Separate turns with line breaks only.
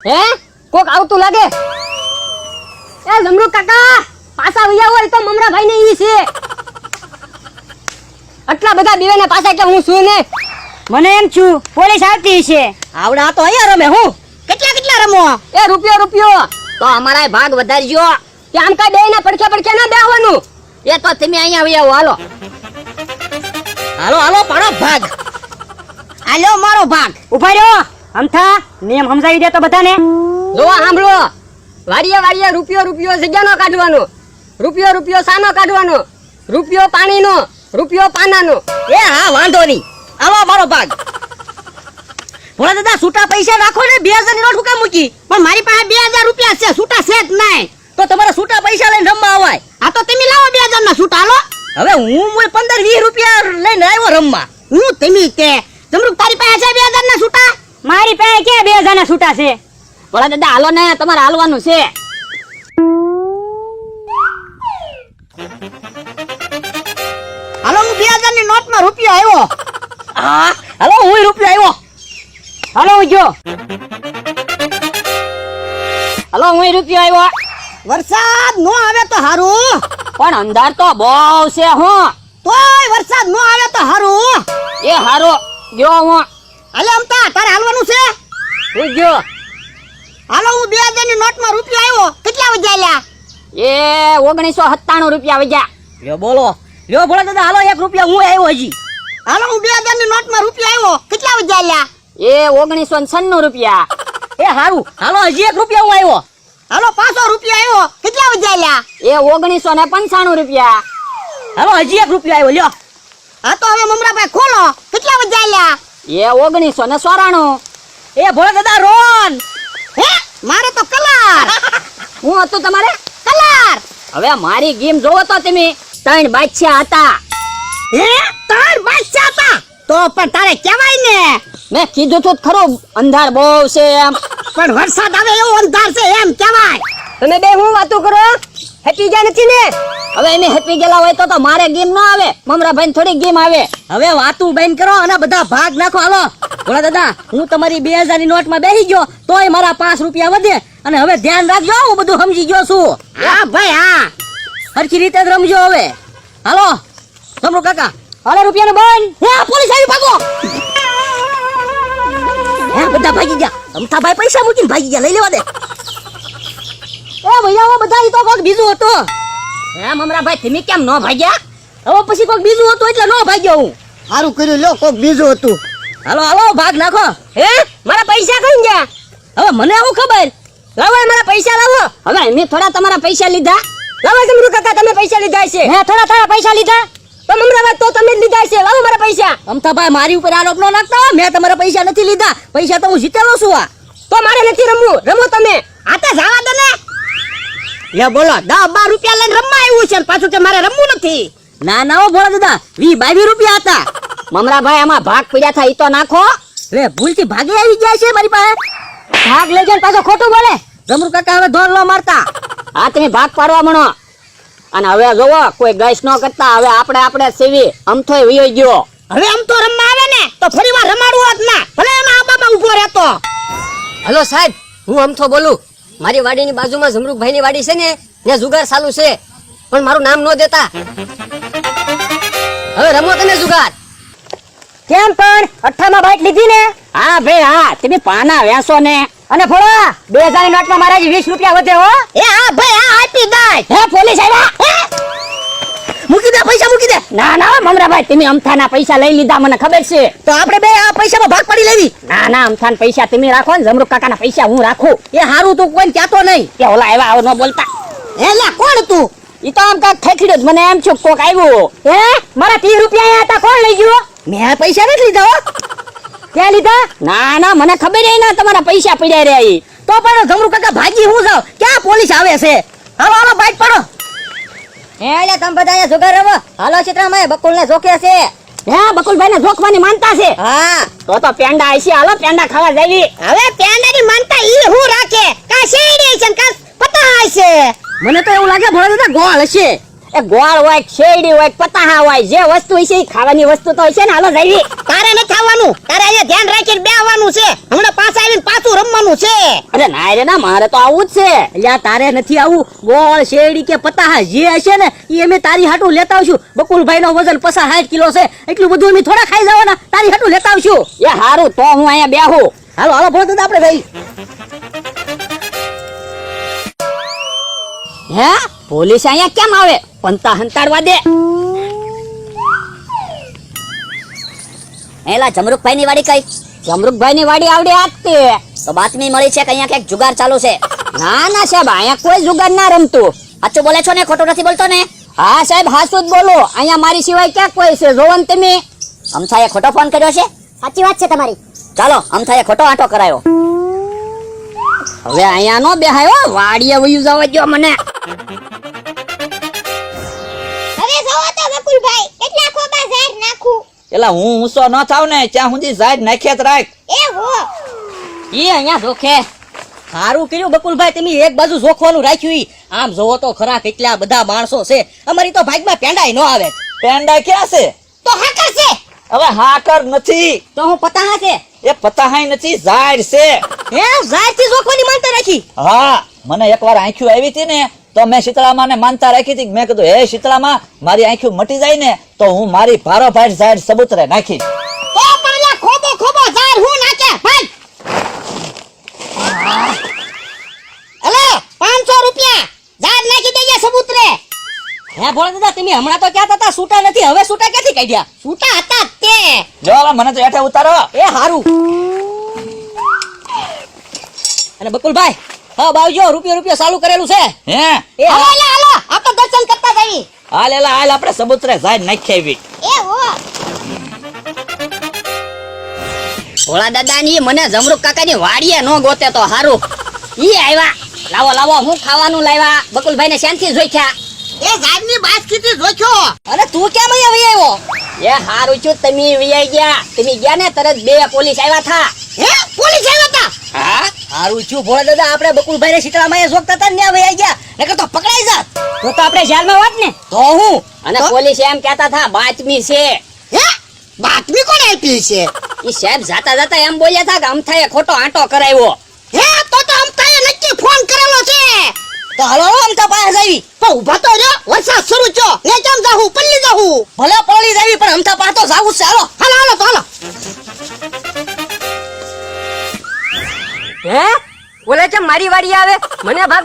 હે કોક આવતું લાગે. એ જમરૂ કાકા પાછા વયા હોય તો મમરા ભાઈ ને ઈ છે. આટલા બધા બીવાને પાછા કે હું છું ને.
મને એમ છું પોલીસ આવતી છે.
આવડા તો અહીંયા રમે હું કેટલા રમો.
એ રૂપિયો
તો અમારા ભાગ વધારજો.
કે આમ કા બેયના પડખે ના બેહવાનું.
એ તો તમે અહીંયા આવી આવો. હાલો હાલો પાડો ભાગ. હાલો મારો ભાગ.
ઉભા રહ્યો. અમથા નિયમ સમજાવી દે તો બધાને.
જો સાંભળો, વાડીએ રૂપિયો જગ્યાનો કાઢવાનો, રૂપિયો સાનો કાઢવાનો, રૂપિયો પાણીનો, રૂપિયો પાનાનો.
એ હા વાંધો નહીં. આવો મારો ભાગ. ભોળા દાદા છૂટા પૈસા રાખો ને 2000 ની નોટ હુકા મૂકી. પણ મારી પાસે 2000 રૂપિયા છે, છૂટા છે જ નહીં. તો તમારે છૂટા પૈસા લઈને રમવા આવાય. આ તો તમે લાવો 2000 ના છૂટા. હાલો હવે હું 15-20 રૂપિયા લઈને આવ્યો રમવા. હું તમે કે જમરૂક તારી પાસે છે 2000 ના છૂટા?
મારી પાસે કે 2000 ના છૂટા છે.
ભોળા દાદા હાલો ને, તમારે હાલવાનું છે.
હાલો હું 2000 ની નોટ માં રૂપિયા આવ્યો. હા હાલો હું રૂપિયા આવ્યો.
હાલો ઉજો.
હાલો હું રૂપિયો આવ્યો.
વરસાદ નો આવે તો હારું.
પણ અંધાર તો બહુ છે. હું
તોય વરસાદ નો આવે તો હારું.
એ હારો ગયો હું.
હાલે અમતા તારે હાલવાનું છે.
હું ગયો.
હાલો હું 2000 ની નોટ માં રૂપિયા આવ્યો. કેટલા વજાલ્યા?
એ 1997 રૂપિયા વજા.
લ્યો બોલો. લ્યો ભોળા દાદા હાલો 1 રૂપિયા હું આવ્યો હજી. હાલો હું 2000 ની નોટ માં રૂપિયા આવ્યો. કેટલા વજાલ્યા?
એ 1996 રૂપિયા.
એ હારું હાલો હજી 1 રૂપિયા હું આવ્યો. હાલો 500 રૂપિયા આવ્યો. કેટલા વજાલ્યા?
એ 1995 રૂપિયા.
હાલો હજી 1 રૂપિયા આવ્યો. લ્યો આ તો હવે મમરાભાઈ ખોલો. કેટલા વજાલ્યા?
એ 1994.
એ ભોળા દાદા રોન. હે મારે તો કલર.
હું હતું તમારે?
કલર.
હવે મારી ગેમ જોવો તો તમે. 3 બાદશાહ હતા.
હે 3 બાદશાહ હતા? તો પણ તારે કહેવાય ને.
મેં કીધું તું ખરું અંધાર બહુ છે એમ.
પણ વરસાદ આવે એવો અંધાર છે એમ કહેવાય.
તમે બે હું વાતો કરો? હેપી ગયા નથી ને? હવે એને હેપી ગયેલા હોય તો મારે ગેમ ન આવે. મમરાભાઈ થોડી ગેમ આવે.
હવે વાતું બંધ કરો અને બધા ભાગ નાખો. હાલો ભોળા દાદા હું તમારી 2000 ની નોટ માં બેસી ગયો તોય મારા 5 રૂપિયા વધે. અને હવે ધ્યાન રાખજો, હું બધું સમજી ગયો છું. હા ભાઈ હા હરખી રીતે જ રમજો હવે. હાલો જમરૂ કાકા.
હાલો રૂપિયાનો બંધ.
હે પોલીસ આવી ભાગો. હે બધા ભાગી ગયા. અમથાભાઈ પૈસા મૂકીને ભાગી ગયા. લઈ લેવા દે.
એ ભૈયા બધા ઈ તો કોક બીજું હતું. હે મમરાભાઈ તમે કેમ ન ભાગ્યા?
હવે પછી કોક બીજું હતું એટલે ન ભાગ્યો હું. સારું કર્યું. લો કોક બીજું હતું. હાલો હાલો ભાગ નાખો.
હે મારા પૈસા કઈ ગયા?
હવે મને શું ખબર.
લાવો મારા પૈસા લાવો. હવે મેં થોડા તમારા પૈસા લીધા. લાવો જમરૂ કાકા તમે પૈસા લીધા છે.
મેં થોડા તારા પૈસા લીધા.
તો મમરાભાઈ તો તમે જ લીધા છે. લાવો મારા પૈસા.
અમથાભાઈ મારી ઉપર આરોપ ન નાખતા. મેં તમારા પૈસા નથી લીધા. પૈસા તો હું જીતેલો છું. આ
તો મારે નથી રમવું. રમો તમે.
આ તો જવા દે ને. લે બોલો 10-12 રૂપિયા લઈને રમવા આવ્યું છે પાછું કે મારે રમવું નથી. ના ના ભોળા દાદા 20-22 રૂપિયા હતા.
મમરાભાઈ આમાં ભાગ પડ્યા થાય ઈ તો નાખો.
લે ભૂલથી ભાગે આવી ગયા છે મારી પાસે.
ભાગ લઈ જાય પાછો ખોટું બોલે.
જમરૂ કાકા હવે ધોર ન મારતા.
હા તમે ભાગ પાડવા મણો. અને હવે જોવો કોઈ ગઈસ ન કરતા. હવે આપણે સેવી અમથોય વયો ગયો.
હવે આમ તો રમવા આવે ને તો ફરીવાર રમાડવું હોત ના. ભલે એના આબામાં ઊભો રહેતો.
હલો સાહેબ, હું અમથો બોલું. મારી વાડીની બાજુમાં જમરૂકભાઈની વાડી છે ને, ત્યાં જુગાર ચાલુ છે. પણ મારું નામ ન દેતા. હવે રમો તમે જુગાર.
કેમ પણ 58 બાઈક લીધી ને?
હા ભાઈ હા, તમે પાના વેસો ને.
અને ફોડા 2000 ની નોટમાં મારા 20 રૂપિયા વધે હો.
એ હા ભાઈ હા આપી દે.
હે પોલીસ આવ્યા.
મૂકી દે પૈસા મૂકી દે.
ના ના મમરાભાઈ તમે અમથાના પૈસા લઈ લીધા મને ખબર છે.
તો આપણે બે આ પૈસામાં ભાગ પાડી લેવી.
ના ના અમથાના પૈસા તમે રાખો ને જમરૂક કાકાના પૈસા હું રાખું.
એ હારું તું કોઈ કહેતો નહીં.
કે ઓલા આવ્યા આવો ન બોલતા.
એ લે કોણ તું?
ઈ તો આમ કાક ઠેકડ્યો જ મને એમ છું કોક આવ્યો.
હે મારા 30 રૂપિયા આયા હતા કોણ લઈ ગયો?
મેં પૈસા નથી લીધા હો.
ક્યાં લીધા?
ના ના મને ખબર ય ના તમારા પૈસા પડ્યા રહ્યા ઈ.
તો પણ જમરૂ કાકા ભાગી હું જાવ. ક્યાં પોલીસ આવે છે? હાલો હાલો બાઈક પાડો.
હે લે તમે બધા અહીંયા જુગાર રમો. હાલો ચિત્રામાં બકુલને જોખ્યા છે.
હે બકુલભાઈ ને જોખવાની માનતા છે.
હા
તો પેંડા આઈસી. હાલો પેંડા ખાવા જાવી.
હવે પેંડાની માનતા ઈ હું રાખે. કા શેરડી છે કા પતા છે. મને તો એવું લાગે ભોળા દાદા ગોળ હશે.
એ ગોળ હોય શેરડી હોય પતાહા હોય જે વસ્તુ હોય છે ઈ ખાવાની વસ્તુ તો હોય છે ને. હાલો જાવી.
તારે ન ખાવા આવવાનું, તારે અહીંયા ધ્યાન રાખીને બેહવાનું છે. હમણાં પાછા આવીને પાછું રમવાનું છે.
અરે ના રે ના, મારે તો આવું જ છે. અલ્યા તારે નથી આવું. ગોળ શેરડી કે પતાહા જે હશે ને એ અમે તારી હાટું લેતા આવશું. બકુલભાઈ નો વજન 60 કિલો છે, એટલું બધું અમે થોડા ખાઈ જવાના. તારી હાટું લેતા આવશું.
એ હારું તો હું અહીંયા બેહું.
હાલો હાલો ભોળા દાદા આપણે ભાઈ. હે પોલીસ અહીંયા કેમ આવે? પંતા હંતાડવા દે.
એલા જમરૂકભાઈ ની વાડી કઈ?
જમરૂકભાઈ ની વાડી આવડે આજ તે.
તો બાતમી મળી છે કે અહીંયા ક્યાંક જુગાર ચાલુ છે.
ના ના સાહેબ, અહીંયા કોઈ જુગાર ના રમતું.
સાચું બોલે છો ને, ખોટું નથી બોલતો ને?
હા સાહેબ હાચું જ બોલો. અહીંયા મારી સિવાય ક્યાં કોઈ છે? જોવો ને તમે.
અમથાએ ખોટો ફોન કર્યો છે.
સાચી વાત છે તમારી.
ચાલો અમથાએ ખોટો આંટો કરાયો.
હવે અહીંયા નો બેહાયો, વાડીએ વયું જવા દો મને.
હવે જોવો તો બકુલભાઈ કેટલા ખોબા ઝાડ નાખું.
એલા હું ઊંચો ન થાવ ને ત્યાં સુધી ઝાડ નાખ્યા જ રાખ.
એ હો
ઈ અહીંયા જોખે. સારું કર્યું બકુલભાઈ, તમે એક બાજુ જોખવાનું રાખ્યું. ઈ આમ જોવો તો ખરા કેટલા બધા માણસો છે. અમારી તો ભાગમાં પેંડાય નો આવે.
પેંડા ક્યાં છે?
તો હાકર છે.
હવે હાકર નથી,
તો હું પતા છે.
એ પતાહાય નથી, ઝાડ છે.
હે ઝાડથી જોખવાની માનતા રાખી.
હા, મને એકવાર આંખ્યું આવી હતી ને તો મેં શીતળામાં ને માનતા રાખી હતી. મેં કીધું હે શીતળામાં, મારી આંખ્યું મટી જાય ને તો હું મારી ભારોભાર ઝાડ સબૂતરે નાખી.
તો પણ લા ખોબો ખોબો ઝાડ હું નાખે ભાઈ. અલે 500 રૂપિયા ઝાડ નાખી દેજે સબૂતરે.
હે ભોળા દાદા, તમે હમણાં તો કહેતા હતા છૂટા નથી, હવે છૂટા ક્યાંથી કાઢ્યા?
છૂટા હતા તે.
જો હવે મને તો હેઠે ઉતારો.
એ હારું. અને બકુલભાઈ, હા બાવજો, રૂપિયો ચાલુ કરેલું છે.
હે
એ
હાલો
હા.
લે હાલો આ તો દર્શન કરતા જઈ.
હાલ એલા હાલ, આપણે સબૂતરે ઝાડ નાખી આવી.
એ હો
ભોળા દાદા ની મને જમરૂક કાકા ની વાડીએ નો ગોતે તો હારું. ઈ આવ્યા. લાવો લાવો, હું ખાવાનું લાવ્યા. બકુલભાઈ ને શાંતિ જોઈખ્યા.
એ ઝાડની બાસ્કીથી જોખ્યો.
અરે તું કેમ અહીંયા વહી આવ્યો? એ હારું છું તમે વહી ગયા. તમે ગયા ને તરત 2 પોલીસ આવ્યા થા.
હે પોલીસ આવ્યા હતા.
હા હારું છું ભોળા દાદા, આપણે બકુલભાઈ ને શીતળામાં જોગતા હતા ને વહી ગયા. નકર તો પકડાઈ જાત. તો તો આપણે જેલમાં વાત ને. તો હું અને પોલીસ એમ કહેતા થા બાતમી છે.
હે બાતમી કોણ આપી છે?
ઈ સાહેબ જાતા જાતા એમ બોલ્યા થા કે અમથાએ ખોટો આંટો કરાવ્યો.
હે તો અમતાએ નક્કી ફોન કરેલો છે.
તો હાલો અમથા પાસે જાવી.
તો ઊભા તો રહ્યો, વરસાદ શરૂ થયો. લે કેમ જાહું પલ્લી જાહું.
ભલે પડી જાવી પણ અમથા પાસે તો જાવું જ છે. હાલો
હાલો હાલો તો હાલો.
હે ઓલે છે મારી વાડી આવે મને ભાગ